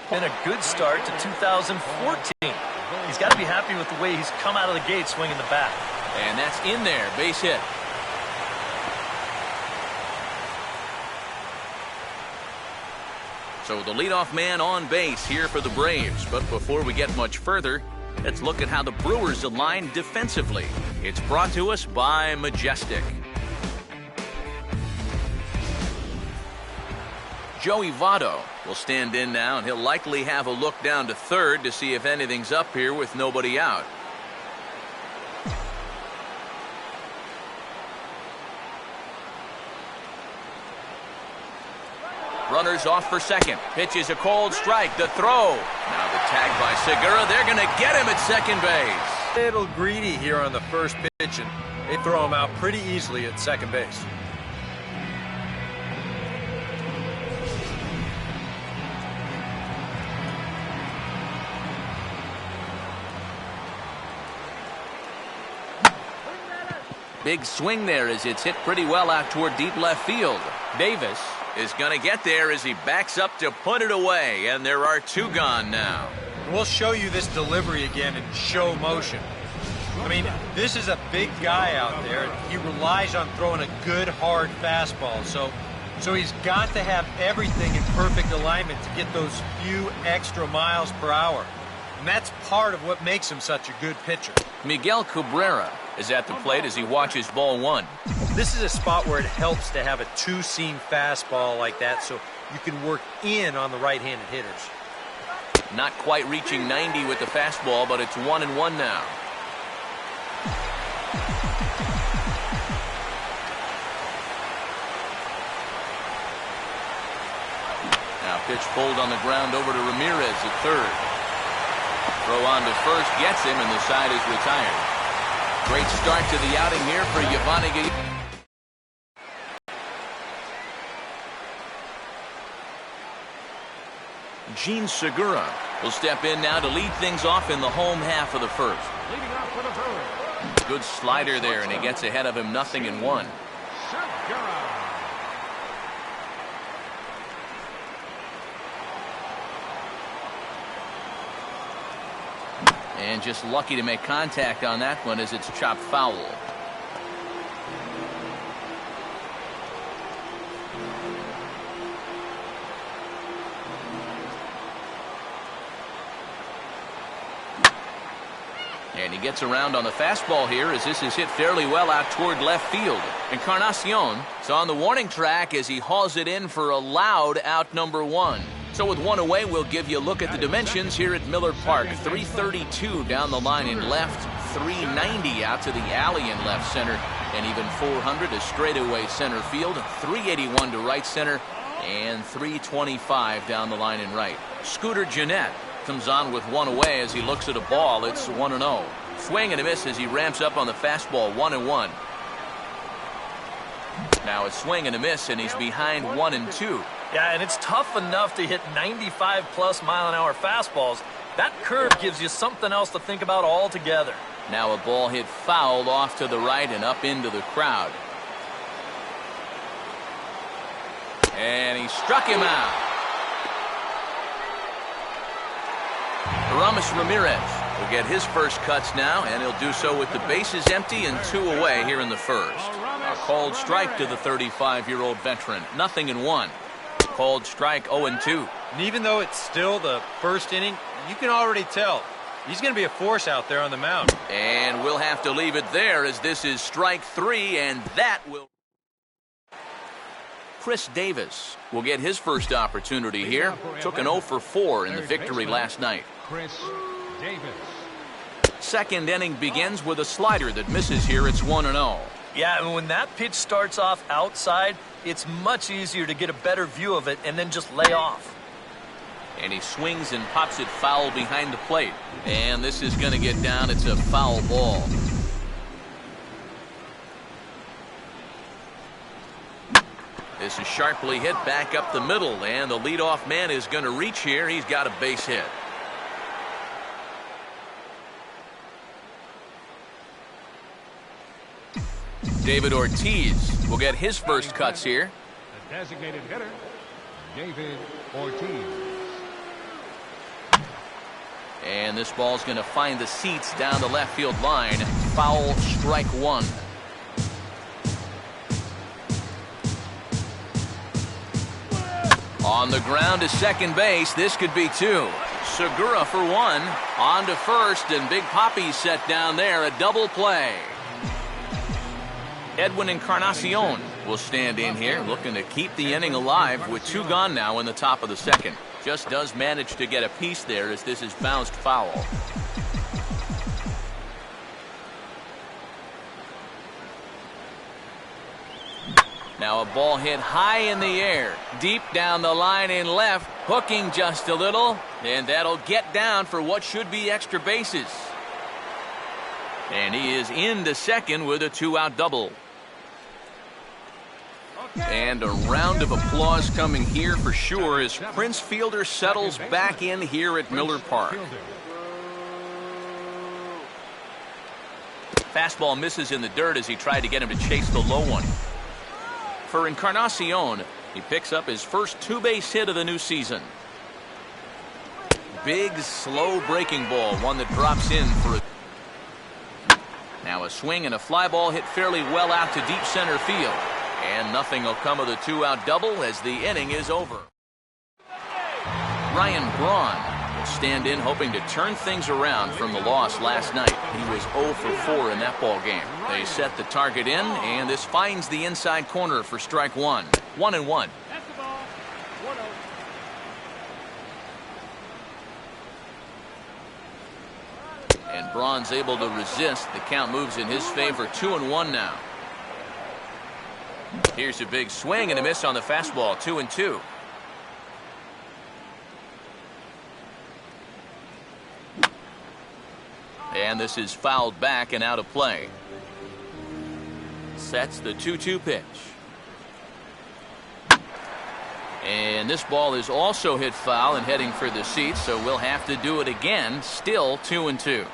Been a good start to 2014. He's got to be happy with the way he's come out of the gate swinging the bat. And that's in there, base hit. So the leadoff man on base here for the Braves. But before we get much further, let's look at how the Brewers align defensively. It's brought to us by Majestic. Joey Votto will stand in now, and he'll likely have a look down to third to see if anything's up here with nobody out. Runners off for second. Pitch is a cold strike. The throw. Now the tag by Segura. They're going to get him at second base. A little greedy here on the first pitch, and they throw him out pretty easily at second base. Big swing there as it's hit pretty well out toward deep left field. Davis is going to get there as he backs up to put it away, and there are two gone now. We'll show you this delivery again in show motion. I mean, this is a big guy out there. He relies on throwing a good, hard fastball. So he's got to have everything in perfect alignment to get those few extra miles per hour. And that's part of what makes him such a good pitcher. Miguel Cabrera is at the plate as he watches ball one. This is a spot where it helps to have a two-seam fastball like that so you can work in on the right-handed hitters. Not quite reaching 90 with the fastball, but it's 1-1 now. Now pitch pulled on the ground over to Ramirez at third. Throw on to first, gets him, and the side is retired. Great start to the outing here for Yvonne Guillen. Gene Segura will step in now to lead things off in the home half of the first. Leading off for the Brewers. Good slider there, and he gets ahead of him 0-1. Segura. And just lucky to make contact on that one as it's chopped foul. And he gets around on the fastball here as this is hit fairly well out toward left field. Encarnacion is on the warning track as he hauls it in for a loud out number one. So with one away, we'll give you a look at the dimensions here at Miller Park. 332 down the line in left, 390 out to the alley in left center, and even 400 to straightaway center field, 381 to right center, and 325 down the line in right. Scooter Gennett comes on with one away as he looks at a ball. It's 1-0. Swing and a miss as he ramps up on the fastball, 1-1. Now a swing and a miss, and he's behind 1-2. Yeah, and it's tough enough to hit 95-plus mile-an-hour fastballs. That curve gives you something else to think about altogether. Now a ball hit fouled off to the right and up into the crowd. And he struck him out. Aramis Ramirez will get his first cuts now, and he'll do so with the bases empty and two away here in the first. A called strike to the 35-year-old veteran. 0-1. Called strike 0-2. And even though it's still the first inning, you can already tell he's going to be a force out there on the mound. And we'll have to leave it there as this is strike three, and that will... Chris Davis will get his first opportunity here. Took an 0 for 4 in the victory last night. Chris Davis. Second inning begins with a slider that misses here. It's 1-0. Yeah, and when that pitch starts off outside, it's much easier to get a better view of it and then just lay off. And he swings and pops it foul behind the plate. And this is going to get down. It's a foul ball. This is sharply hit back up the middle, and the leadoff man is going to reach here. He's got a base hit. David Ortiz will get his first cuts here. The designated hitter, David Ortiz. And this ball's going to find the seats down the left field line. Foul, strike one. On the ground to second base. This could be two. Segura for one. On to first, and Big Papi's set down there. A double play. Edwin Encarnacion will stand in here, looking to keep the inning alive with two gone now in the top of the second. Just does manage to get a piece there as this is bounced foul. Now a ball hit high in the air, deep down the line in left, hooking just a little, and that'll get down for what should be extra bases. And he is into second with a two-out double. And a round of applause coming here for sure as Prince Fielder settles back in here at Miller Park. Fastball misses in the dirt as he tried to get him to chase the low one. For Encarnacion, he picks up his first two-base hit of the new season. Big, slow breaking ball, one that drops in for a... Now a swing and a fly ball hit fairly well out to deep center field. And nothing will come of the two-out double as the inning is over. Ryan Braun will stand in hoping to turn things around from the loss last night. He was 0 for 4 in that ball game. They set the target in, and this finds the inside corner for strike one. 1-1. That's the ball. 1-0. And Braun's able to resist. The count moves in his favor. 2-1 now. Here's a big swing and a miss on the fastball. 2-2. And this is fouled back and out of play. Sets the 2-2 pitch. And this ball is also hit foul and heading for the seats, so we'll have to do it again. Still 2-2.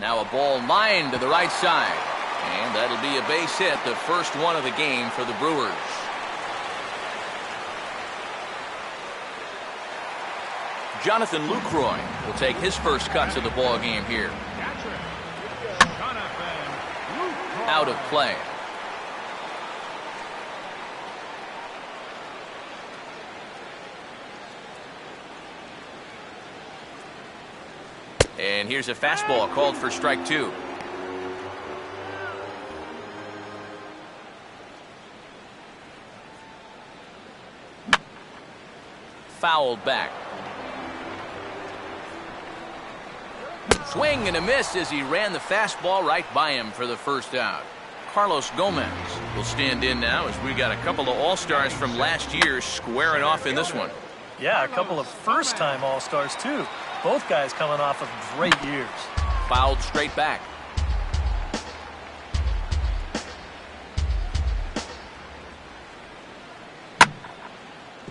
Now a ball lined to the right side. And that'll be a base hit, the first one of the game for the Brewers. Jonathan Lucroy will take his first cuts of the ball game here. Out of play. And here's a fastball called for strike two. Fouled back. Swing and a miss as he ran the fastball right by him for the first out. Carlos Gomez will stand in now as we got a couple of All-Stars from last year squaring off in this one. Yeah, a couple of first-time All-Stars, too. Both guys coming off of great years. Fouled straight back.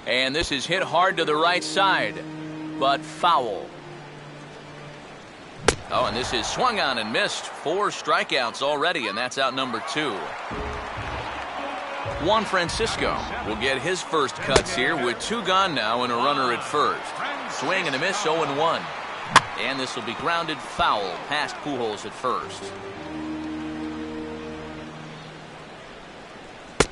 And this is hit hard to the right side, but foul. Oh, and this is swung on and missed. 4 strikeouts already, and that's out number 2. Juan Francisco will get his first cuts here with 2 gone now and a runner at first. Swing and a miss, 0-1. And this will be grounded foul past Pujols at first.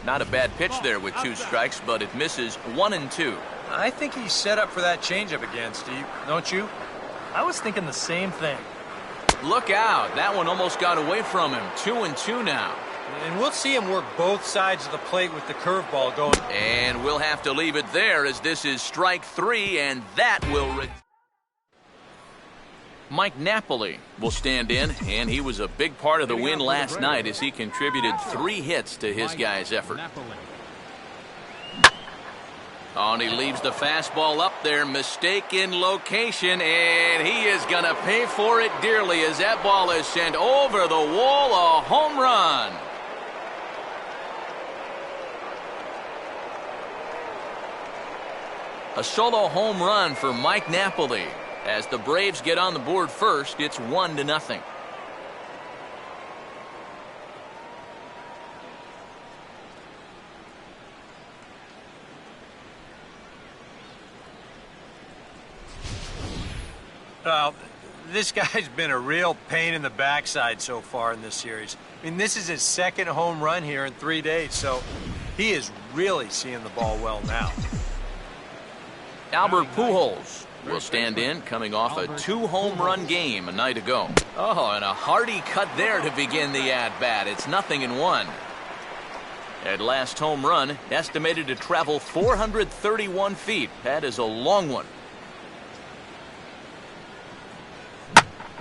Not a bad pitch there with 2 strikes, but it misses 1-2. I think he's set up for that changeup again, Steve. Don't you? I was thinking the same thing. Look out. That one almost got away from him. 2-2 now. And we'll see him work both sides of the plate with the curveball going. And we'll have to leave it there as this is strike 3, and that will... Mike Napoli will stand in, and he was a big part of the win last night as he contributed 3 hits to his guys' effort. Oh, and he leaves the fastball up there, mistaken location, and he is going to pay for it dearly as that ball is sent over the wall, a home run. A solo home run for Mike Napoli. As the Braves get on the board first, it's 1-0. Well, this guy's been a real pain in the backside so far in this series. I mean, this is his second home run here in 3 days, so he is really seeing the ball well now. Albert Pujols will stand in, coming off a 2-home-run game a night ago. Oh, and a hearty cut there to begin the at-bat. It's 0-1. At last home run, estimated to travel 431 feet. That is a long one.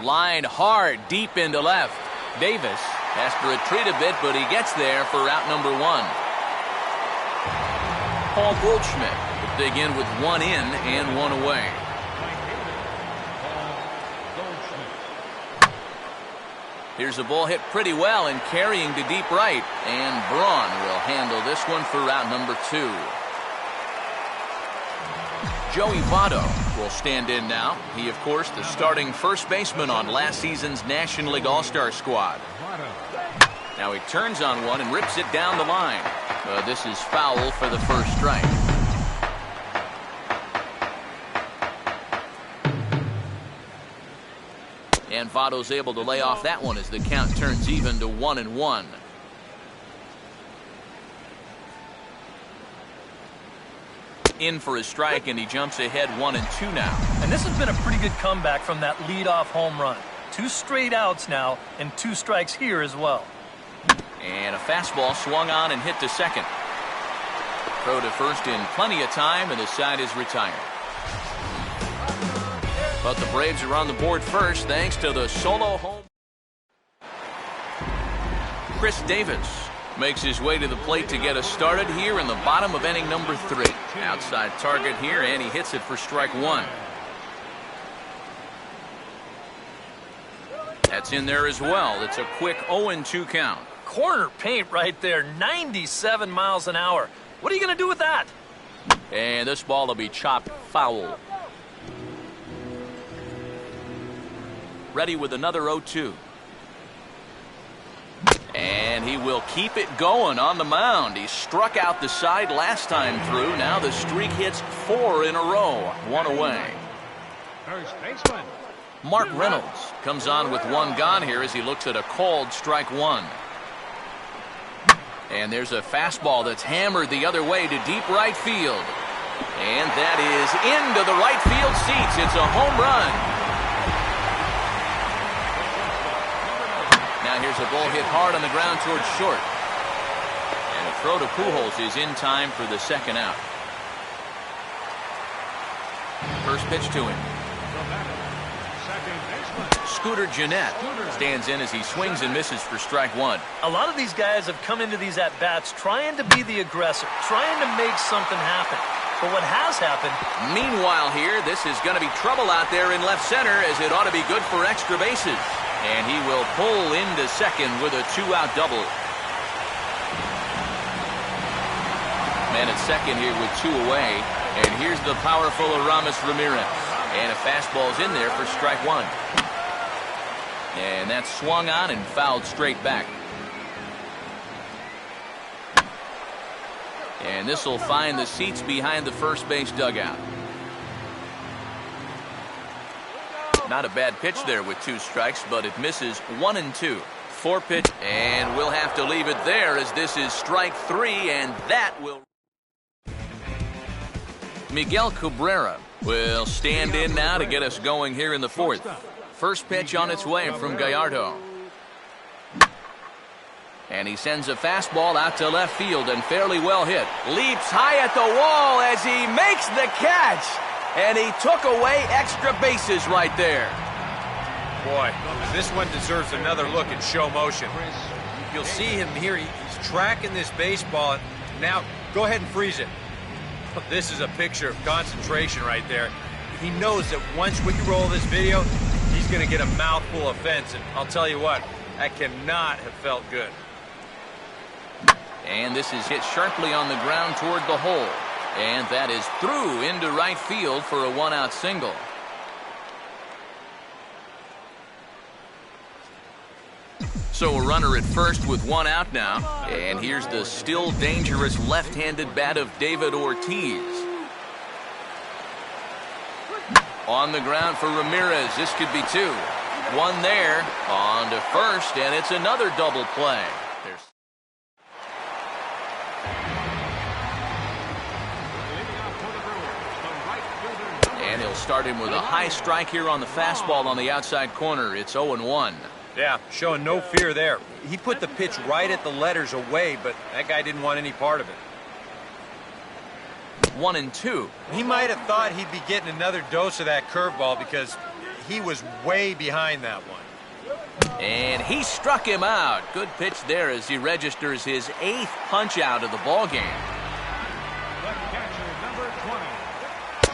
Line hard, deep into left. Davis has to retreat a bit, but he gets there for out number 1. Paul Goldschmidt will dig in with 1 in and 1 away. Here's a ball hit pretty well and carrying to deep right. And Braun will handle this one for out number 2. Joey Votto will stand in now. He, of course, the starting first baseman on last season's National League All-Star squad. Now he turns on one and rips it down the line. This is foul for the first strike. And Votto's able to lay off that one as the count turns even to 1-1. In for a strike, and he jumps ahead 1-2 now. And this has been a pretty good comeback from that leadoff home run. 2 straight outs now, and 2 strikes here as well. And a fastball swung on and hit to second. Throw to first in plenty of time, and the side is retired. But the Braves are on the board first thanks to the solo home. Chris Davis makes his way to the plate to get us started here in the bottom of inning number 3. Outside target here, and he hits it for strike 1. That's in there as well. It's a quick 0-2 count. Corner paint right there, 97 miles an hour. What are you going to do with that? And this ball will be chopped foul. Ready with another 0-2. And he will keep it going on the mound. He struck out the side last time through. Now the streak hits 4 in a row. 1 away. First baseman. Mark Reynolds comes on with 1 gone here as he looks at a called strike 1. And there's a fastball that's hammered the other way to deep right field. And that is into the right field seats. It's a home run. Now here's a ball hit hard on the ground towards short. And a throw to Pujols is in time for the second out. First pitch to him. Scooter Gennett stands in as he swings and misses for strike 1. A lot of these guys have come into these at-bats trying to be the aggressor, trying to make something happen. But what has happened... Meanwhile here, this is going to be trouble out there in left center as it ought to be good for extra bases. And he will pull into second with a 2-out double. Man at second here with 2 away. And here's the powerful Aramis Ramirez. And a fastball's in there for strike 1. And that's swung on and fouled straight back. And this will find the seats behind the first base dugout. Not a bad pitch there with 2 strikes, but it misses 1-2. 4 pitch, and we'll have to leave it there as this is strike 3, and that will... Miguel Cabrera will stand in now to get us going here in the 4th. First pitch on its way from Gallardo. And he sends a fastball out to left field and fairly well hit. Leaps high at the wall as he makes the catch. And he took away extra bases right there. Boy, this one deserves another look at show motion. You'll see him here. He's tracking this baseball. Now, go ahead and freeze it. This is a picture of concentration right there. He knows that once we roll this video, he's going to get a mouthful of fence. And I'll tell you what, that cannot have felt good. And this is hit sharply on the ground toward the hole. And that is through into right field for a 1-out single. So a runner at first with 1 out now. And here's the still dangerous left-handed bat of David Ortiz. On the ground for Ramirez. This could be two. One there. On to first, and it's another double play. And he'll start him with a high strike here on the fastball on the outside corner. It's 0-1. Yeah, showing no fear there. He put the pitch right at the letters away, but that guy didn't want any part of it. 1-2. He might have thought he'd be getting another dose of that curveball because he was way behind that one. And he struck him out. Good pitch there as he registers his 8th punch out of the ball game.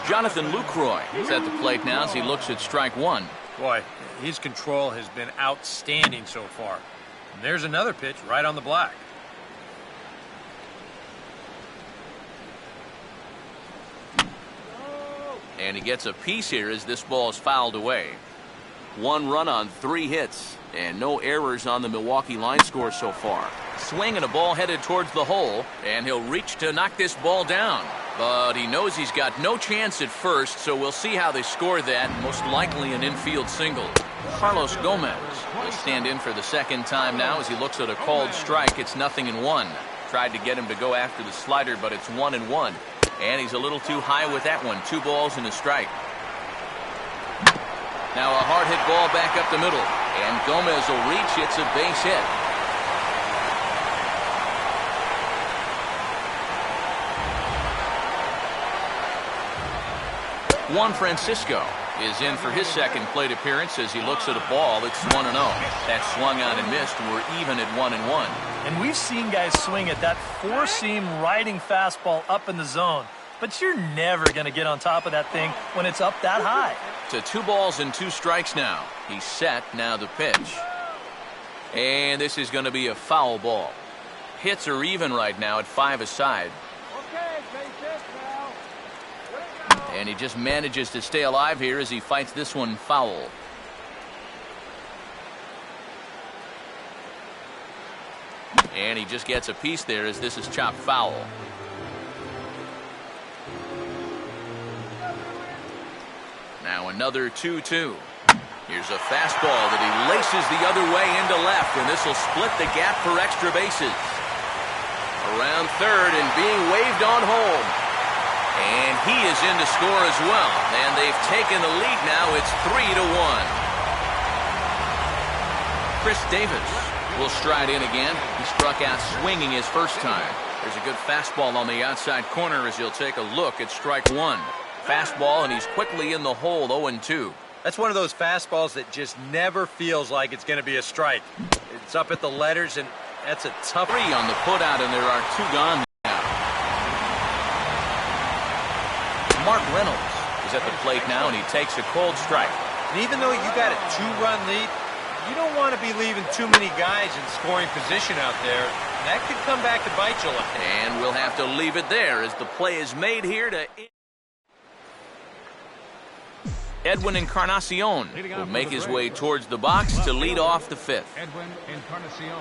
Jonathan Lucroy is at the plate now as he looks at strike one. Boy, his control has been outstanding so far. And there's another pitch right on the black. And he gets a piece here as this ball is fouled away. 1 run on 3 hits, and no errors on the Milwaukee line score so far. Swing and a ball headed towards the hole, and he'll reach to knock this ball down. But he knows he's got no chance at first, so we'll see how they score that. Most likely an infield single. Carlos Gomez will stand in for the second time now as he looks at a called strike. It's 0-1. Tried to get him to go after the slider, but it's 1-1. And he's a little too high with that one. 2 balls and a strike. Now a hard hit ball back up the middle. And Gomez will reach. It's a base hit. Juan Francisco is in for his second plate appearance as he looks at a ball that's 1-0. That swung on and missed, and we're even at 1-1. And we've seen guys swing at that four-seam riding fastball up in the zone. But you're never going to get on top of that thing when it's up that high. To 2 balls and 2 strikes now. He's set. Now the pitch. And this is going to be a foul ball. Hits are even right now at 5 aside. And he just manages to stay alive here as he fights this one foul. And he just gets a piece there as this is chopped foul. Now another 2-2. Here's a fastball that he laces the other way into left, and this will split the gap for extra bases. Around third and being waved on home. And he is in to score as well. And they've taken the lead now. It's 3-1. Chris Davis will stride in again. He struck out swinging his first time. There's a good fastball on the outside corner as he'll take a look at strike one. Fastball, and he's quickly in the hole, 0-2. That's one of those fastballs that just never feels like it's going to be a strike. It's up at the letters, and that's a tough... 3 on the putout, and there are 2 gone now. Mark Reynolds is at the plate now, and he takes a cold strike. And even though you got a 2-run lead, you don't want to be leaving too many guys in scoring position out there. That could come back to bite you. And we'll have to leave it there as the play is made here to... Edwin Encarnacion will make his way towards the box to lead off the 5th. Edwin Encarnacion.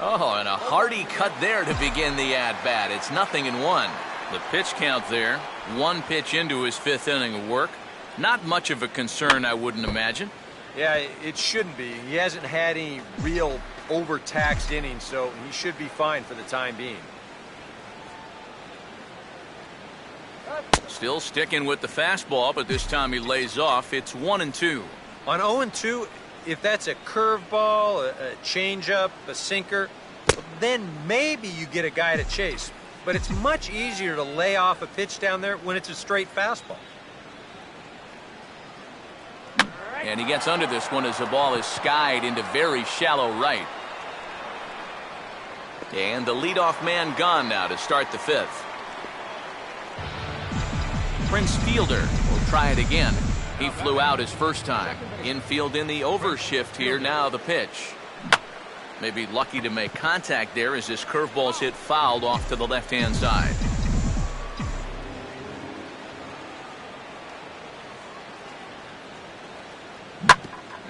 Oh, and a hearty cut there to begin the at-bat. It's 0-1. The pitch count there, 1 pitch into his 5th inning of work. Not much of a concern, I wouldn't imagine. Yeah, it shouldn't be. He hasn't had any real overtaxed innings, so he should be fine for the time being. Still sticking with the fastball, but this time he lays off. It's 1-2. On 0-2, if that's a curveball, a changeup, a sinker, then maybe you get a guy to chase. But it's much easier to lay off a pitch down there when it's a straight fastball. And he gets under this one as the ball is skied into very shallow right. And the leadoff man gone now to start the 5th. Prince Fielder will try it again. He flew out his first time. Infield in the overshift here. Now the pitch. Maybe lucky to make contact there as this curveball's hit fouled off to the left-hand side.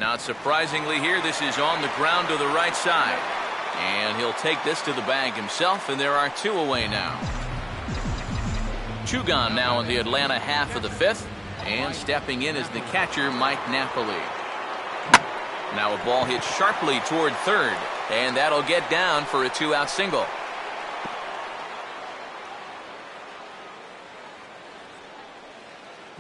Not surprisingly here, this is on the ground to the right side. And he'll take this to the bag himself, and there are 2 away now. Two gone now in the Atlanta half of the fifth. And stepping in is the catcher, Mike Napoli. Now a ball hit sharply toward third. And that'll get down for a 2-out single.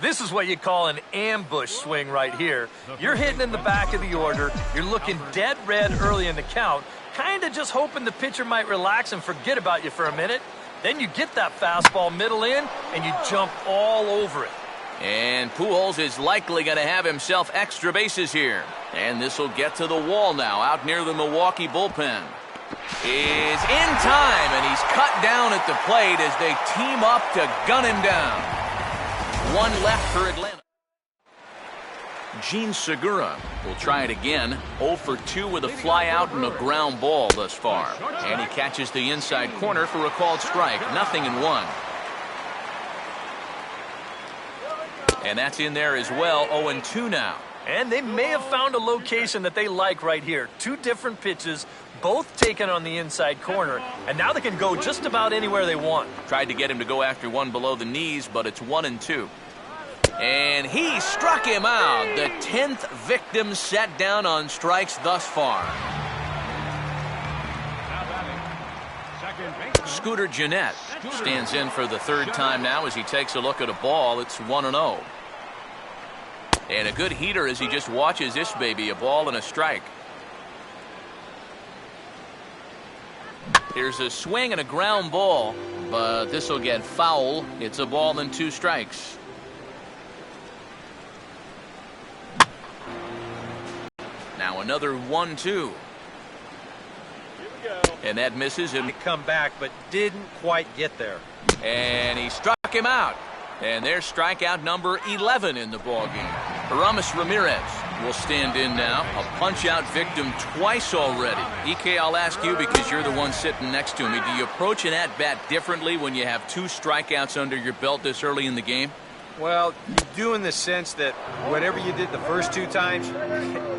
This is what you call an ambush swing right here. You're hitting in the back of the order. You're looking dead red early in the count, kind of just hoping the pitcher might relax and forget about you for a minute. Then you get that fastball middle in, and you jump all over it. And Pujols is likely going to have himself extra bases here. And this will get to the wall now, out near the Milwaukee bullpen. Is in time, and he's cut down at the plate as they team up to gun him down. One left for Atlanta. Gene Segura will try it again. 0 for 2 with a fly out and a ground ball thus far. And he catches the inside corner for a called strike. 0-1. And that's in there as well. 0-2 now. And they may have found a location that they like right here. Two different pitches, both taken on the inside corner. And now they can go just about anywhere they want. Tried to get him to go after one below the knees, but it's 1-2. And he struck him out. The 10th victim set down on strikes thus far. Scooter Gennett stands in for the third time now as he takes a look at a ball. It's 1-0. And a good heater as he just watches this baby, a ball and a strike. Here's a swing and a ground ball, but this will get foul. It's a ball and 2 strikes. Now another 1-2. And that misses him. Come back, but didn't quite get there. And he struck him out. And there's strikeout number 11 in the ballgame. Aramis Ramirez will stand in now. A punch-out victim twice already. EK, I'll ask you because you're the one sitting next to me. Do you approach an at-bat differently when you have 2 strikeouts under your belt this early in the game? Well, you do in the sense that whatever you did the first 2 times,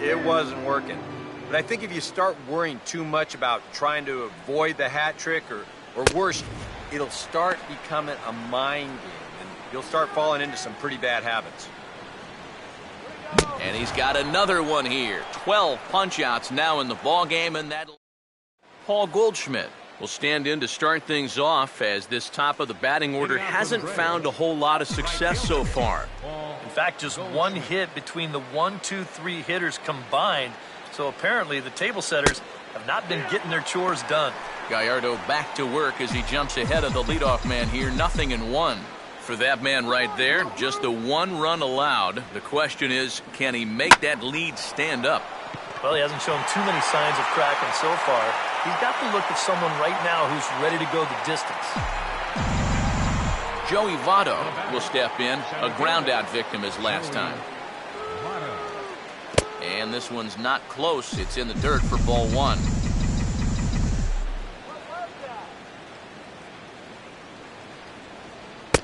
it wasn't working. But I think if you start worrying too much about trying to avoid the hat trick or worse, it'll start becoming a mind game. And you'll start falling into some pretty bad habits. And he's got another one here. 12 punch-outs now in the ballgame, and that Paul Goldschmidt will stand in to start things off as this top of the batting order hasn't found a whole lot of success so far. In fact, just 1 hit between the 1, 2, 3 hitters combined. So apparently the table setters have not been getting their chores done. Gallardo back to work as he jumps ahead of the leadoff man here. 0-1. For that man right there, just the 1 run allowed. The question is, can he make that lead stand up? Well, he hasn't shown too many signs of cracking so far. He's got the look of someone right now who's ready to go the distance. Joey Votto will step in. A ground-out victim as last time. And this one's not close. It's in the dirt for ball 1.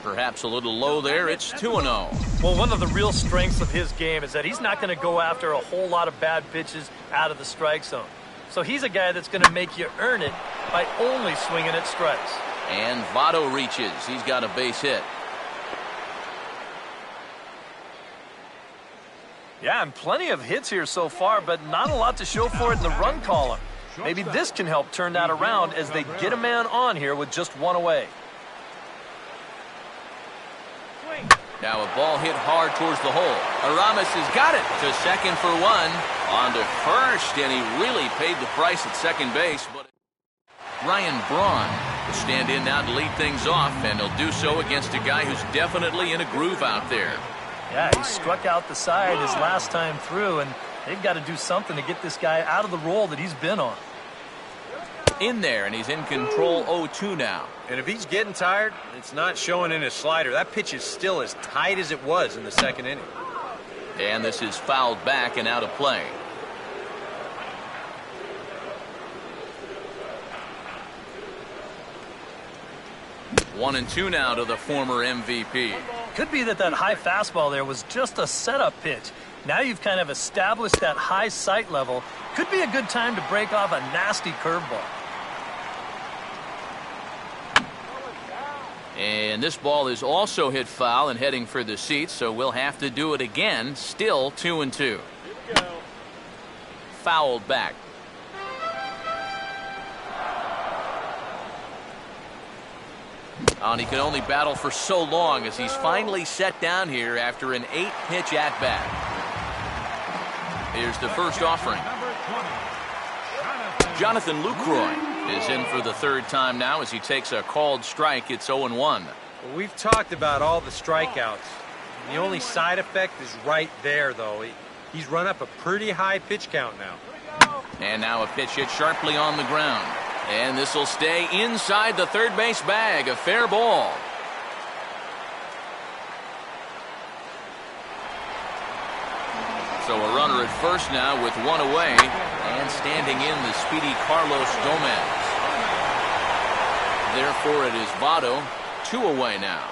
Perhaps a little low there. It's 2-0. Well, one of the real strengths of his game is that he's not going to go after a whole lot of bad pitches out of the strike zone. So he's a guy that's going to make you earn it by only swinging at strikes. And Votto reaches. He's got a base hit. Yeah, and plenty of hits here so far, but not a lot to show for it in the run column. Maybe this can help turn that around as they get a man on here with just 1 away. Now a ball hit hard towards the hole. Aramis has got it to second for 1. On to first, and he really paid the price at second base. But Ryan Braun will stand in now to lead things off, and he'll do so against a guy who's definitely in a groove out there. Yeah, he struck out the side his last time through, and they've got to do something to get this guy out of the role that he's been on. In there, and he's in control. 0-2 now. And if he's getting tired, it's not showing in his slider. That pitch is still as tight as it was in the second inning. And this is fouled back and out of play. One and two now to the former MVP. Could be that high fastball there was just a setup pitch. Now you've kind of established that high sight level. Could be a good time to break off a nasty curveball. And this ball is also hit foul and heading for the seats, so we'll have to do it again. Still 2-2. Fouled back. And he can only battle for so long as he's finally set down here after an 8-pitch at-bat. Here's the first offering. Jonathan Lucroy is in for the third time now as he takes a called strike. It's 0-1. Well, we've talked about all the strikeouts. The only side effect is right there, though. He's run up a pretty high pitch count now. And now a pitch hit sharply on the ground. And this will stay inside the third base bag. A fair ball. So a runner at first now with one away. And standing in the speedy Carlos Gomez. Therefore it is Votto. 2 away now.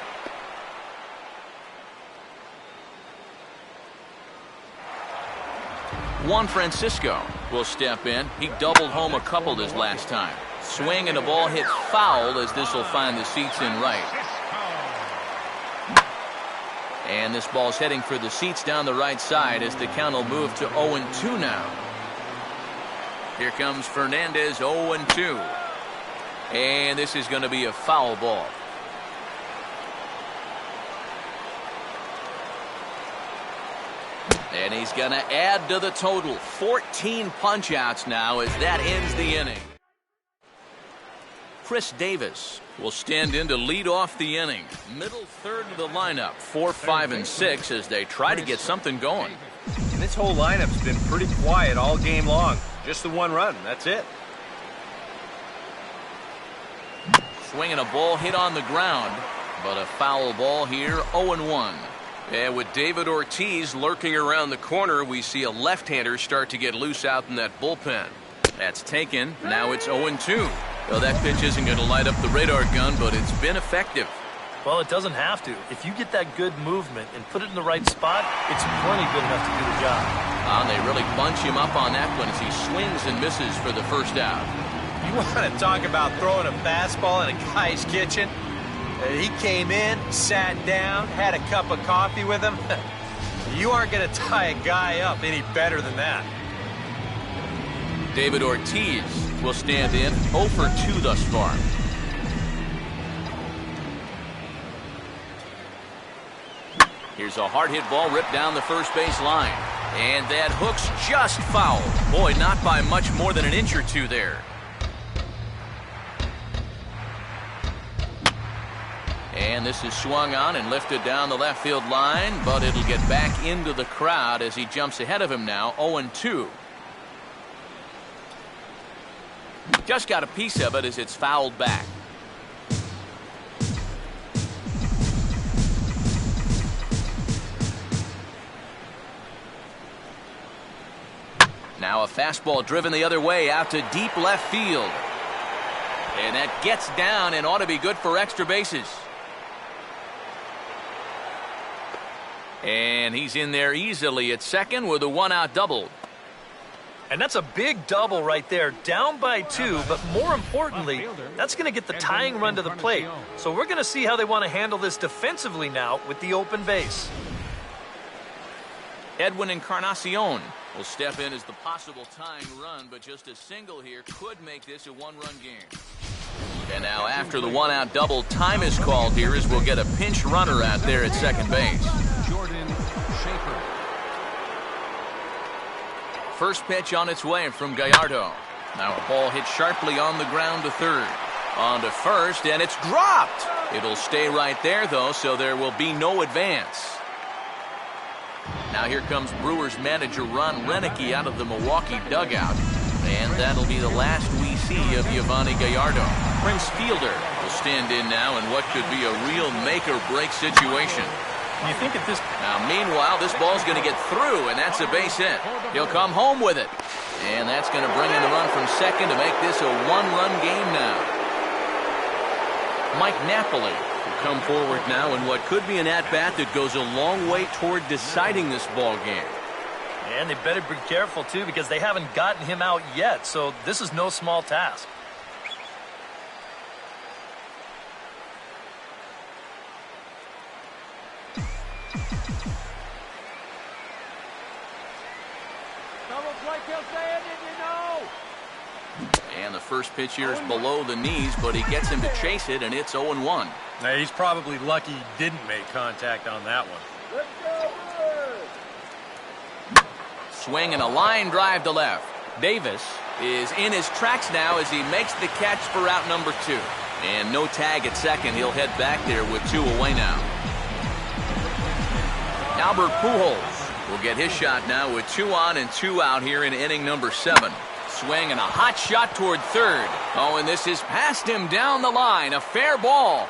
Juan Francisco will step in. He doubled home a couple this last time. Swing and a ball hit foul as this will find the seats in right. And this ball's heading for the seats down the right side as the count will move to 0-2 now. Here comes Fernandez, 0-2. And this is going to be a foul ball. And he's going to add to the total. 14 punch-outs now as that ends the inning. Chris Davis will stand in to lead off the inning. Middle third of the lineup, 4, 5, and 6 as they try to get something going. And this whole lineup's been pretty quiet all game long. Just the one run, that's it. Swinging a ball hit on the ground, but a foul ball here, 0-1. And with David Ortiz lurking around the corner, we see a left-hander start to get loose out in that bullpen. That's taken. Now it's 0-2. Well, that pitch isn't going to light up the radar gun, but it's been effective. Well, it doesn't have to. If you get that good movement and put it in the right spot, it's plenty good enough to do the job. And they really bunch him up on that one as he swings and misses for the first out. You want to talk about throwing a fastball in a guy's kitchen? He came in, sat down, had a cup of coffee with him. You aren't going to tie a guy up any better than that. David Ortiz will stand in 0 for 2 thus far. Here's a hard hit ball ripped down the first base line. And that hook's just foul. Boy, not by much more than an inch or two there. And this is swung on and lifted down the left field line, but it'll get back into the crowd as he jumps ahead of him now, 0-2. Just got a piece of it as it's fouled back. Now a fastball driven the other way out to deep left field. And that gets down and ought to be good for extra bases. And he's in there easily at second with a 1-out double. And that's a big double right there, down by 2, but more importantly, that's going to get the tying run to the plate. So we're going to see how they want to handle this defensively now with the open base. Edwin Encarnacion will step in as the possible tying run, but just a single here could make this a one-run game. And now after the 1-out double, time is called here as we'll get a pinch runner out there at second base. First pitch on its way from Gallardo. Now a ball hit sharply on the ground to third. On to first, and it's dropped. It'll stay right there, though, so there will be no advance. Now here comes Brewers manager Ron Renicky out of the Milwaukee dugout. And that'll be the last we see of Yovani Gallardo. Prince Fielder will stand in now in what could be a real make-or-break situation. You think at this... Now, meanwhile, this ball's going to get through, and that's a base hit. He'll come home with it. And that's going to bring in the run from second to make this a one-run game now. Mike Napoli will come forward now in what could be an at-bat that goes a long way toward deciding this ball game. And they better be careful, too, because they haven't gotten him out yet, so this is no small task. the first pitch here is below the knees, but he gets him to chase it, and it's 0-1. Now, he's probably lucky he didn't make contact on that one. Swing and a line drive to left. Davis is in his tracks now as he makes the catch for out number 2. And no tag at second. He'll head back there with 2 away now. Albert Pujols will get his shot now with 2 on and 2 out here in inning number 7. Swing and a hot shot toward third. Oh, and this is past him down the line. A fair ball.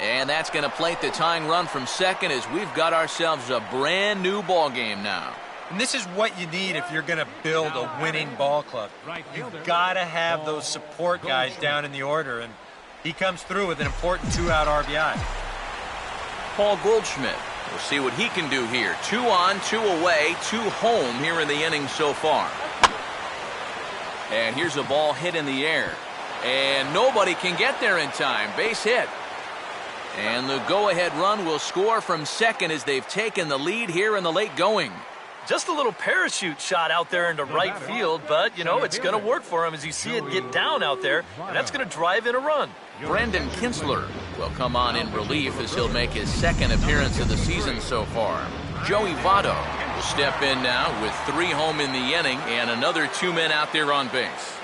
And that's going to plate the tying run from second as we've got ourselves a brand new ball game now. And this is what you need if you're going to build a winning ball club. You've got to have those support guys down in the order, and he comes through with an important 2-out RBI. Paul Goldschmidt. We'll see what he can do here. 2 on, 2 away, 2 home here in the inning so far. And here's a ball hit in the air. And nobody can get there in time. Base hit. And the go-ahead run will score from second as they've taken the lead here in the late going. Just a little parachute shot out there into right field, but, you know, it's going to work for him as you see it get down out there, and that's going to drive in a run. Brendan Kinsler will come on in relief as he'll make his second appearance of the season so far. Joey Votto will step in now with 3 home in the inning and another 2 men out there on base.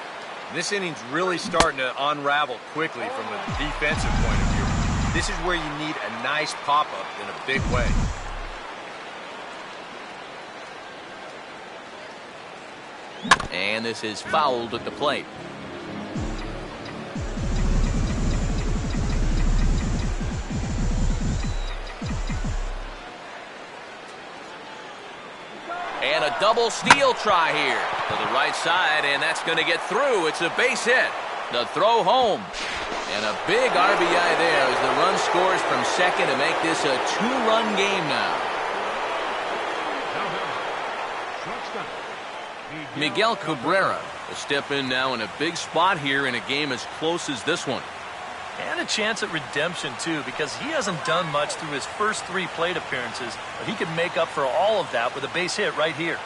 This inning's really starting to unravel quickly from a defensive point of view. This is where you need a nice pop-up in a big way. And this is fouled at the plate. And a double steal try here to the right side, and that's going to get through. It's a base hit. The throw home. And a big RBI there as the run scores from second to make this a 2-run game now. Miguel Cabrera will step in now in a big spot here in a game as close as this one. And a chance at redemption, too, because he hasn't done much through his first 3 plate appearances, but he could make up for all of that with a base hit right here.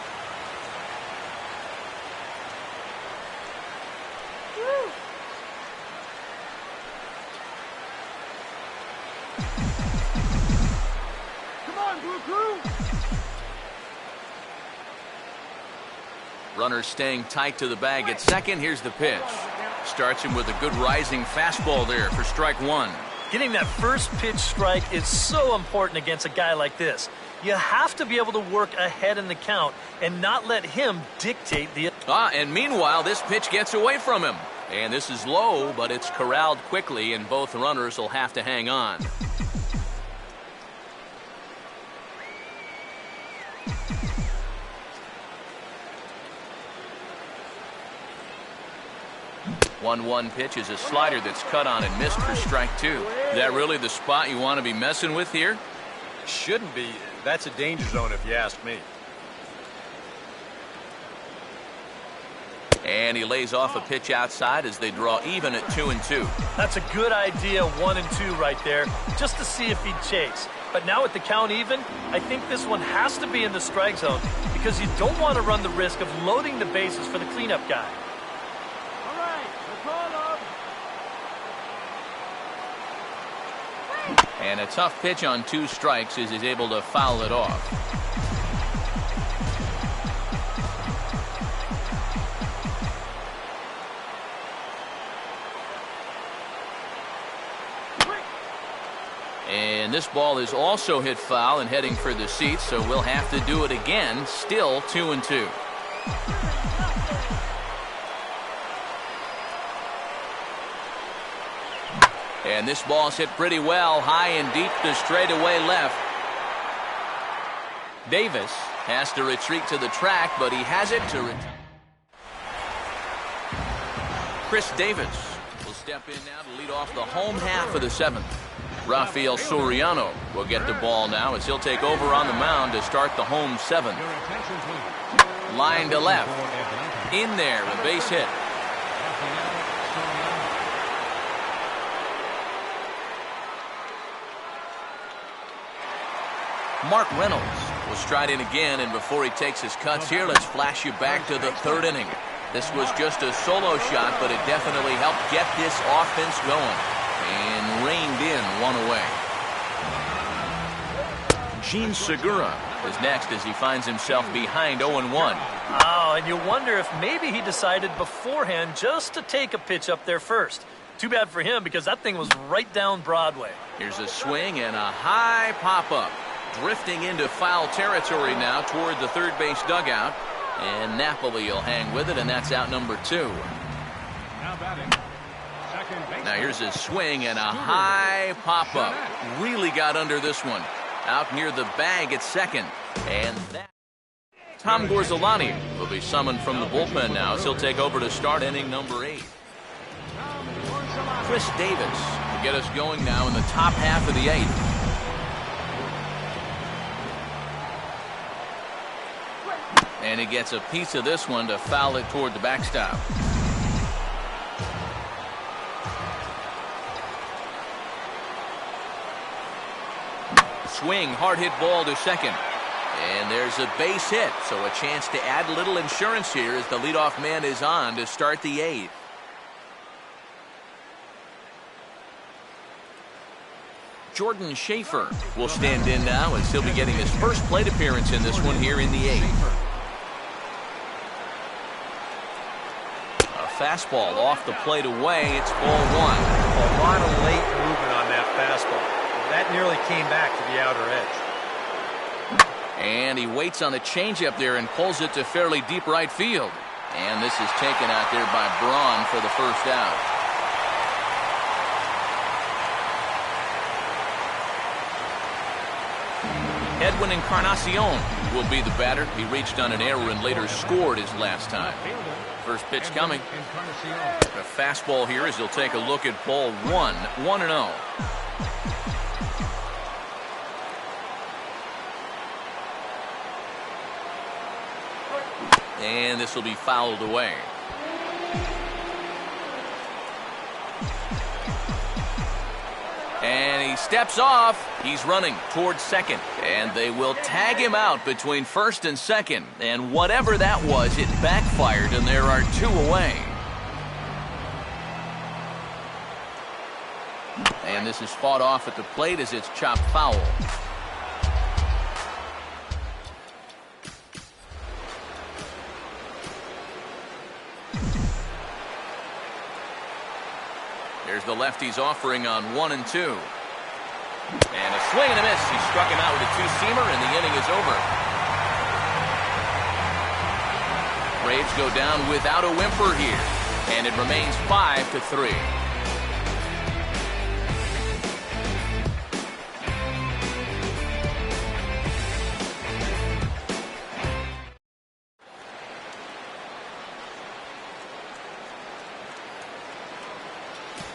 Come on, Blue Crew! Runner staying tight to the bag at second. Here's the pitch. Starts him with a good rising fastball there for strike 1. Getting that first pitch strike is so important against a guy like this. You have to be able to work ahead in the count and not let him dictate the... And meanwhile, this pitch gets away from him. And this is low, but it's corralled quickly, and both runners will have to hang on. One pitch is a slider that's cut on and missed for strike 2. Is that really the spot you want to be messing with here? Shouldn't be. That's a danger zone if you ask me. And he lays off a pitch outside as they draw even at 2-2. That's a good idea, 1-2 right there, just to see if he'd chase. But now with the count even, I think this one has to be in the strike zone because you don't want to run the risk of loading the bases for the cleanup guy. And a tough pitch on 2 strikes as he's able to foul it off. And this ball is also hit foul and heading for the seats, so we'll have to do it again. Still 2-2. And this ball's hit pretty well, high and deep to straightaway left. Davis has to retreat to the track, but he has it to return. Chris Davis will step in now to lead off the home half of the 7th. Rafael Soriano will get the ball now as he'll take over on the mound to start the home 7th. Line to left. In there, a base hit. Mark Reynolds will stride in again, and before he takes his cuts here, let's flash you back to the 3rd inning. This was just a solo shot, but it definitely helped get this offense going. And reined in one away. Gene Segura is next as he finds himself behind 0-1. Oh, and you wonder if maybe he decided beforehand just to take a pitch up there first. Too bad for him because that thing was right down Broadway. Here's a swing and a high pop-up. Drifting into foul territory now toward the third base dugout. And Napoli will hang with it, and that's out number 2. Now batting. Now here's a swing and a high pop-up. Really got under this one. Out near the bag at second. And that... Tom Gorzolani will be summoned from the bullpen now as he'll take over to start inning number 8. Chris Davis will get us going now in the top half of the 8th. And he gets a piece of this one to foul it toward the backstop. Swing, hard hit ball to second. And there's a base hit, so a chance to add a little insurance here as the leadoff man is on to start the 8th. Jordan Schaefer will stand in now as he'll be getting his first plate appearance in this one here in the 8th. Fastball off the plate away. It's ball 1. A lot of late movement on that fastball. That nearly came back to the outer edge. And he waits on the changeup there and pulls it to fairly deep right field. And this is taken out there by Braun for the first out. Edwin Encarnacion will be the batter. He reached on an error and later scored his last time. First pitch coming. A fastball here as he'll take a look at ball 1. 1-0. And this will be fouled away. And he steps off. He's running towards second. And they will tag him out between first and second. And whatever that was, it backfired, and there are 2 away. And this is fought off at the plate as it's chopped foul. Here's the lefty's offering on 1 and 2. And a swing and a miss. He struck him out with a 2-seamer, and the inning is over. Braves go down without a whimper here, and it remains 5-3.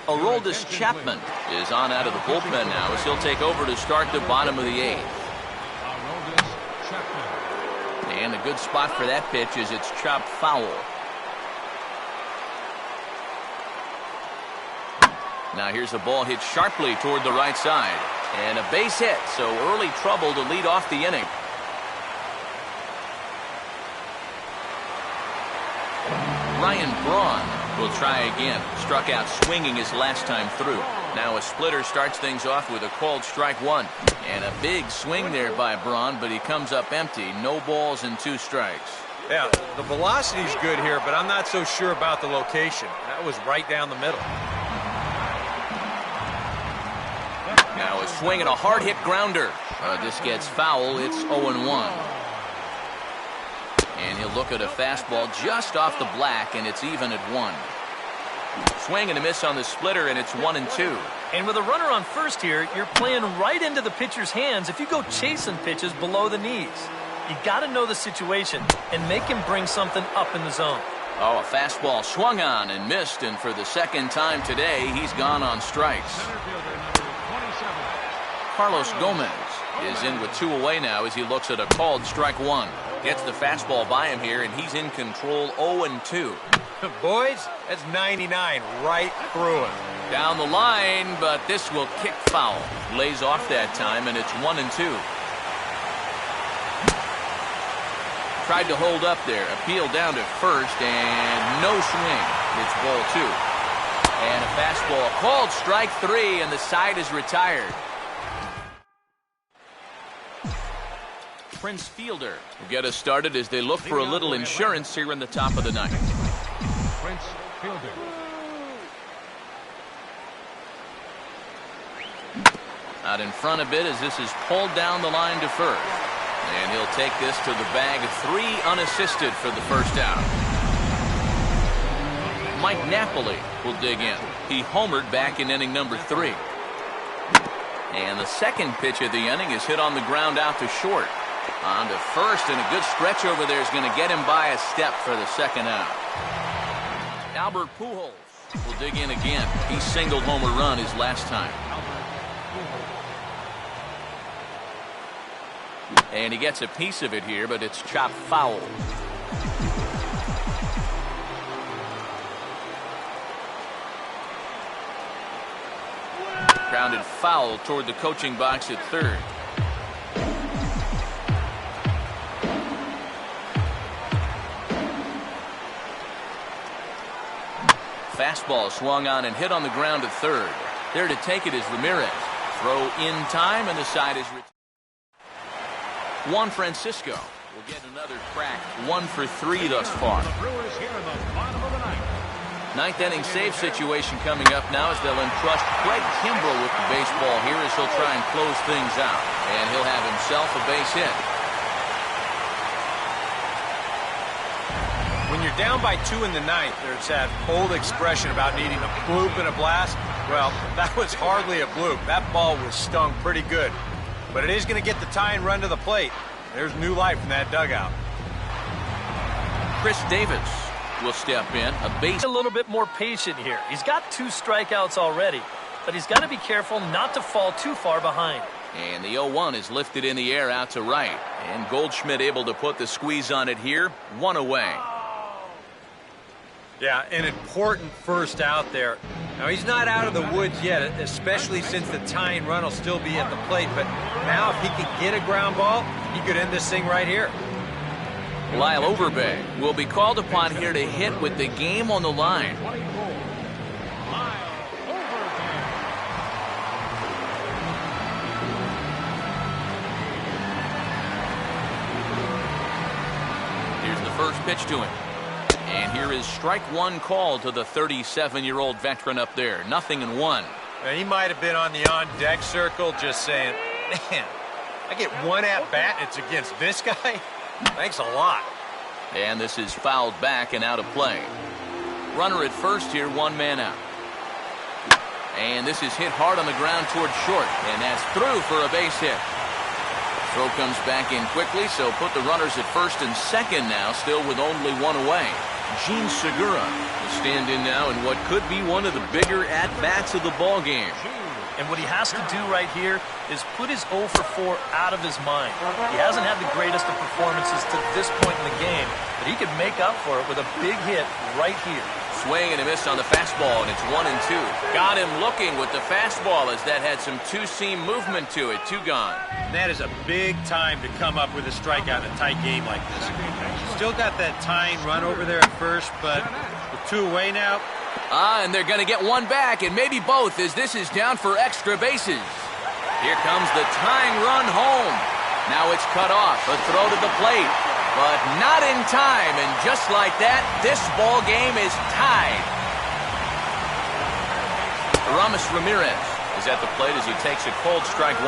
Aroldis Chapman is on out of the bullpen now as he'll take over to start the bottom of the 8th. And a good spot for that pitch as it's chopped foul. Now here's a ball hit sharply toward the right side. And a base hit, so early trouble to lead off the inning. Ryan Braun will try again. Struck out swinging his last time through. Now a splitter starts things off with a called strike 1. And a big swing there by Braun, but he comes up empty. No balls and 2 strikes. Yeah, the velocity's good here, but I'm not so sure about the location. That was right down the middle. Now a swing and a hard hit grounder. This gets foul. It's 0-1. And he'll look at a fastball just off the black, and it's even at 1. Swing and a miss on the splitter, and it's 1-2. And with a runner on first here, you're playing right into the pitcher's hands if you go chasing pitches below the knees. You got to know the situation and make him bring something up in the zone. Oh, a fastball swung on and missed, and for the second time today, he's gone on strikes. Carlos Gomez is in with 2 away now as he looks at a called strike 1. Gets the fastball by him here, and he's in control 0-2. Boys, that's 99 right through him. Down the line, but this will kick foul. Lays off that time, and it's 1-2. Tried to hold up there. Appeal down to first, and no swing. It's ball 2. And a fastball called strike 3, and the side is retired. Prince Fielder will get us started as they look for a little insurance here in the top of the ninth. Prince Fielder. Out in front a bit as this is pulled down the line to first. And he'll take this to the bag. 3 unassisted for the first out. Mike Napoli will dig in. He homered back in inning number 3. And the second pitch of the inning is hit on the ground out to short. On to first, and a good stretch over there is going to get him by a step for the second out. Albert Pujols will dig in again. He singled home a run his last time. And he gets a piece of it here, but it's chopped foul. Grounded foul toward the coaching box at third. Fastball swung on and hit on the ground at third. There to take it is Ramirez. Throw in time, and the side is retired. Juan Francisco will get another crack. 1 for 3 thus far. Ninth inning save situation coming up now as they'll entrust Craig Kimbrell with the baseball here as he'll try and close things out. And he'll have himself a base hit. When you're down by 2 in the ninth, there's that old expression about needing a bloop and a blast. Well, that was hardly a bloop. That ball was stung pretty good. But it is going to get the tying run to the plate. There's new life in that dugout. Chris Davis will step in. A base. A little bit more patient here. He's got 2 strikeouts already, but he's got to be careful not to fall too far behind. And the 0-1 is lifted in the air out to right. And Goldschmidt able to put the squeeze on it here. 1 away. Yeah, an important first out there. Now, he's not out of the woods yet, especially since the tying run will still be at the plate. But now if he can get a ground ball, he could end this thing right here. Lyle Overbay will be called upon here to hit with the game on the line. Here's the first pitch to him. And here is strike 1 call to the 37-year-old veteran up there. 0-1. Now, he might have been on the on-deck circle just saying, man, I get 1 at-bat and it's against this guy? Thanks a lot. And this is fouled back and out of play. Runner at first here, 1 man out. And this is hit hard on the ground toward short. And that's through for a base hit. Throw comes back in quickly, so put the runners at first and second now, still with only 1 away. Gene Segura will stand in now in what could be one of the bigger at-bats of the ball game. And what he has to do right here is put his 0 for 4 out of his mind. He hasn't had the greatest of performances to this point in the game, but he could make up for it with a big hit right here. Swing and a miss on the fastball, and it's 1-2. Got him looking with the fastball as that had some two-seam movement to it. 2 gone. And that is a big time to come up with a strikeout in a tight game like this. Still got that tying run over there at first, but with 2 away now. And they're going to get 1 back, and maybe both, as this is down for extra bases. Here comes the tying run home. Now it's cut off. A throw to the plate. But not in time, and just like that, this ball game is tied. Ramirez is at the plate as he takes a cold strike 1.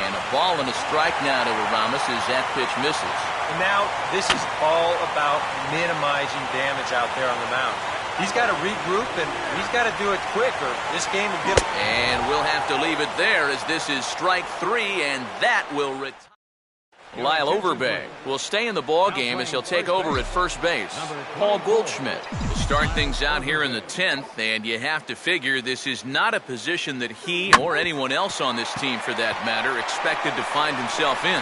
And a ball and a strike now to Aramis as that pitch misses. And now this is all about minimizing damage out there on the mound. He's got to regroup, and he's got to do it quick, or this game will get... And we'll have to leave it there as this is strike 3, and that will retire. Lyle Overbay will stay in the ball game as he'll take over at first base. Paul Goldschmidt will start things out here in the 10th, and you have to figure this is not a position that he or anyone else on this team, for that matter, expected to find himself in.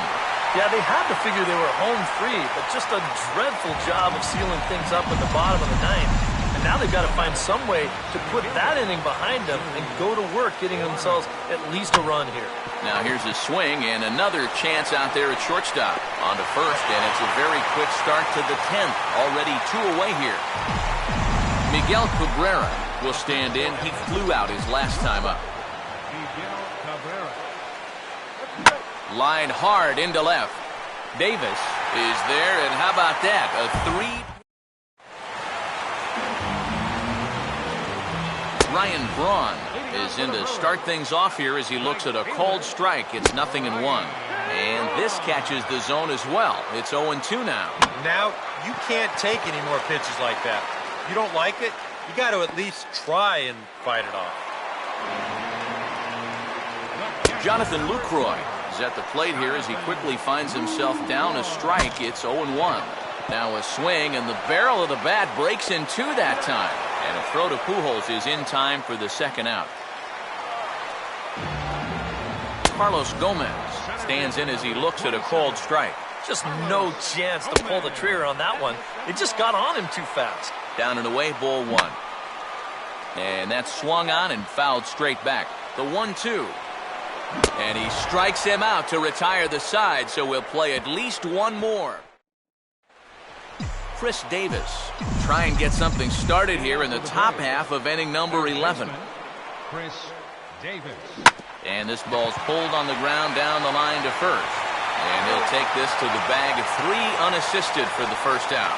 Yeah, they had to figure they were home free, but just a dreadful job of sealing things up at the bottom of the ninth. And now they've got to find some way to put that inning behind them and go to work getting themselves at least a run here. Now here's a swing and another chance out there at shortstop. On to first, and it's a very quick start to the 10th. Already 2 away here. Miguel Cabrera will stand in. He flew out his last time up. Miguel Cabrera. Line hard into left. Davis is there, and how about that? A 3. Ryan Braun is in to start things off here as he looks at a called strike. It's 0-1. And this catches the zone as well. It's 0-2 now. Now, you can't take any more pitches like that. You don't like it, you got to at least try and fight it off. Jonathan Lucroy is at the plate here as he quickly finds himself down a strike. It's 0-1. Now a swing, and the barrel of the bat breaks in 2 that time. And a throw to Pujols is in time for the second out. Carlos Gomez stands in as he looks at a called strike. Just no chance to pull the trigger on that one. It just got on him too fast. Down and away, ball 1. And that's swung on and fouled straight back. The 1-2. And he strikes him out to retire the side, so we'll play at least one more. Chris Davis try and get something started here in the top half of inning number 11. Chris Davis. And this ball's pulled on the ground down the line to first. And he'll take this to the bag of 3 unassisted for the first out.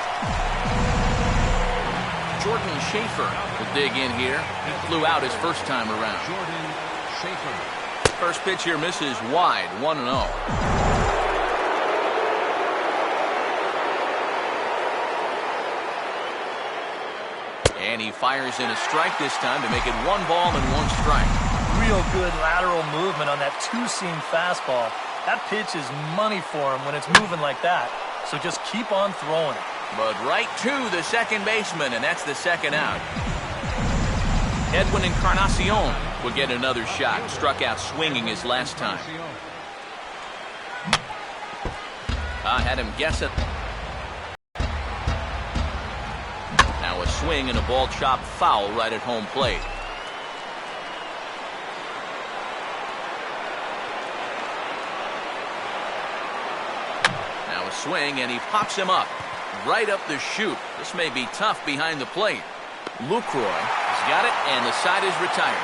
Jordan Schaefer will dig in here. He flew out his first time around. Jordan Schaefer. First pitch here misses wide, 1-0. And he fires in a strike this time to make it 1 ball and 1 strike. Real good lateral movement on that 2-seam fastball. That pitch is money for him when it's moving like that. So just keep on throwing it. But right to the second baseman, and that's the second out. Edwin Encarnacion will get another shot. Struck out swinging his last time. I had him guess it. Now a swing and a ball chopped foul right at home plate. Now a swing, and he pops him up. Right up the chute. This may be tough behind the plate. Lucroy has got it, and the side is retired.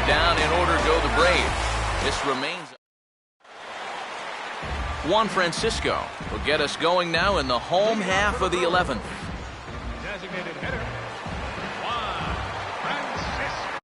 Down in order go the Braves. This remains. Juan Francisco will get us going now in the home half of the 11th. Designated hitter. Juan Francisco.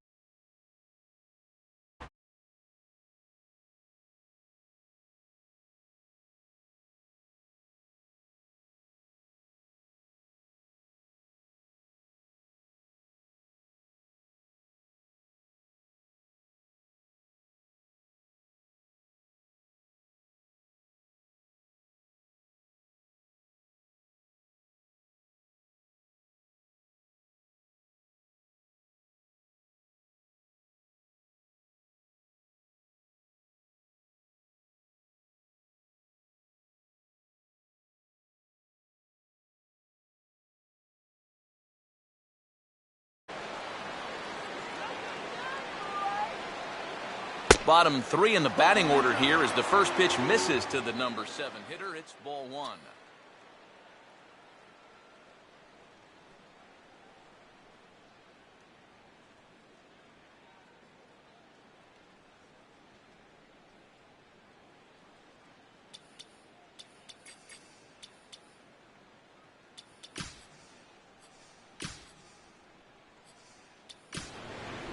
Bottom 3 in the batting order here as the first pitch misses to the number 7 hitter. It's ball 1.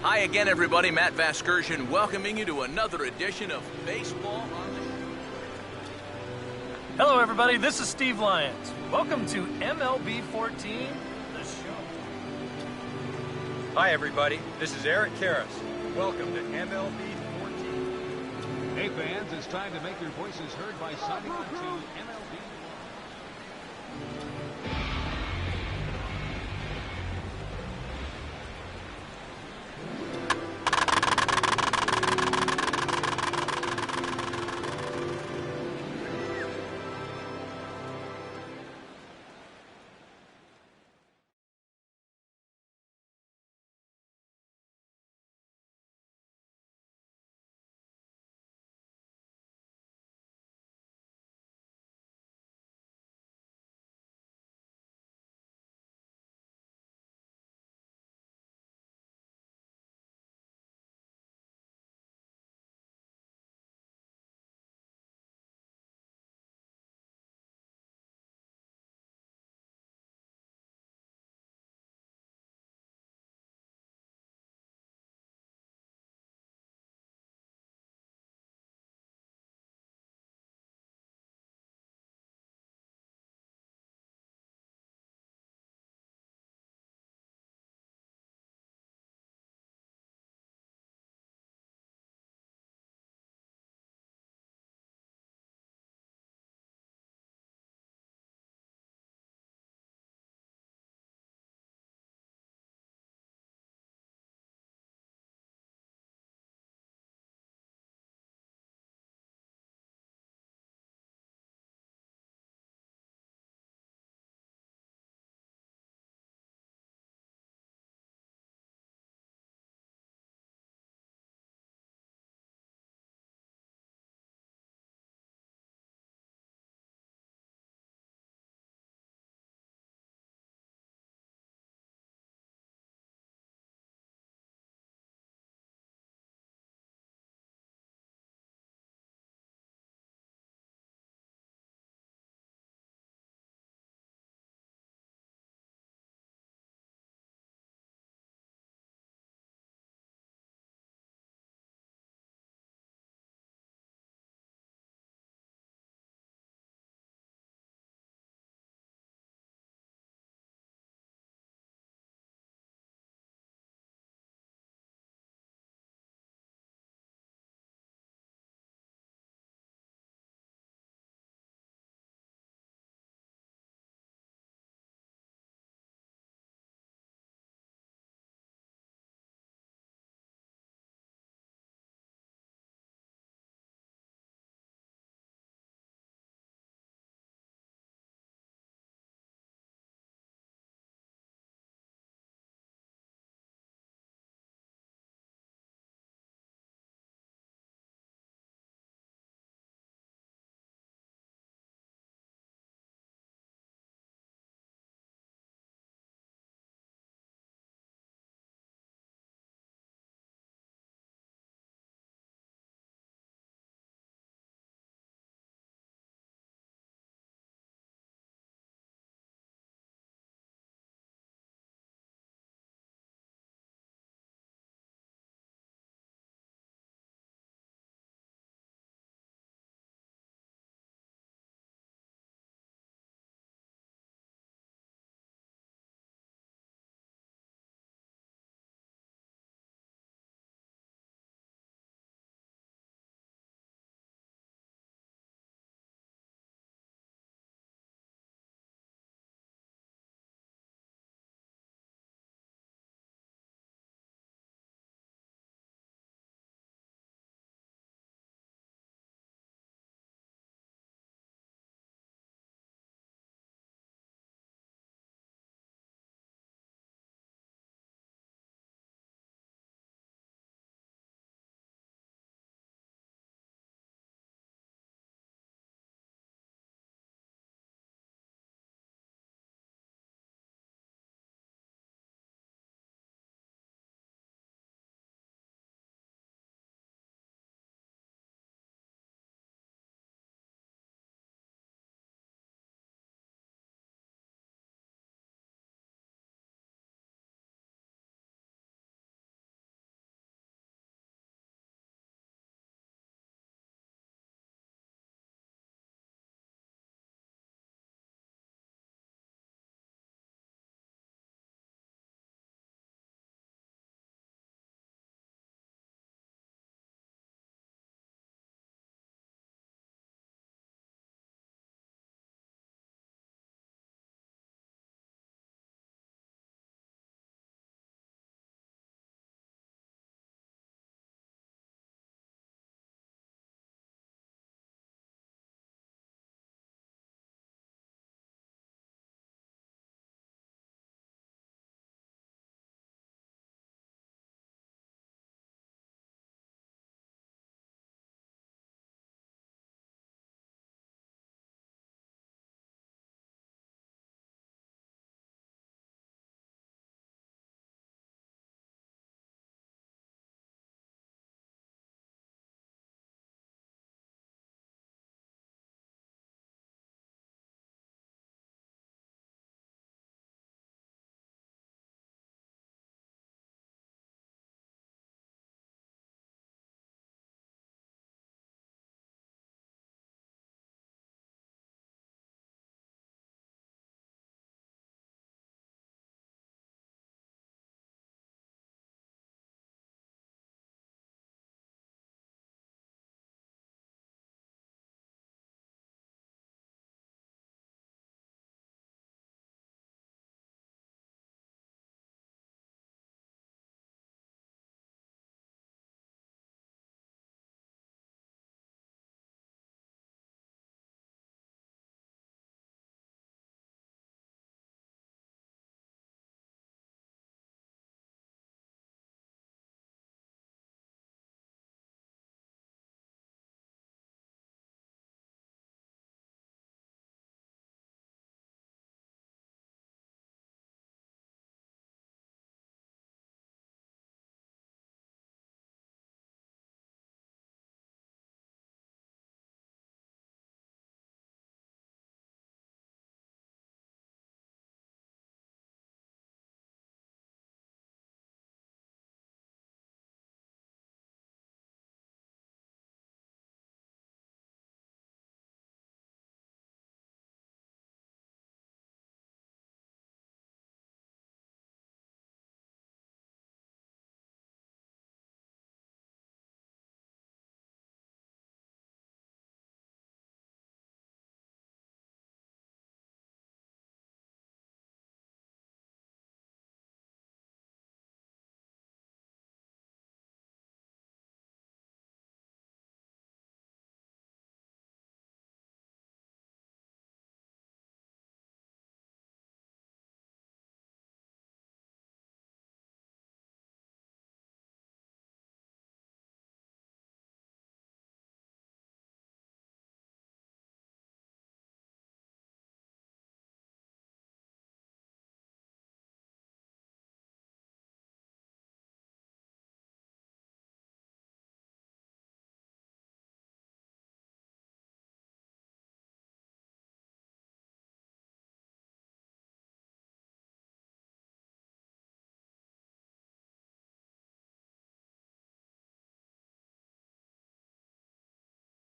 Hi again, everybody. Matt Vasgersian welcoming you to another edition of Baseball on the Show. Hello, everybody. This is Steve Lyons. Welcome to MLB 14, the show. Hi, everybody. This is Eric Karras. Welcome to MLB 14. Hey, fans, it's time to make your voices heard by signing on to MLB.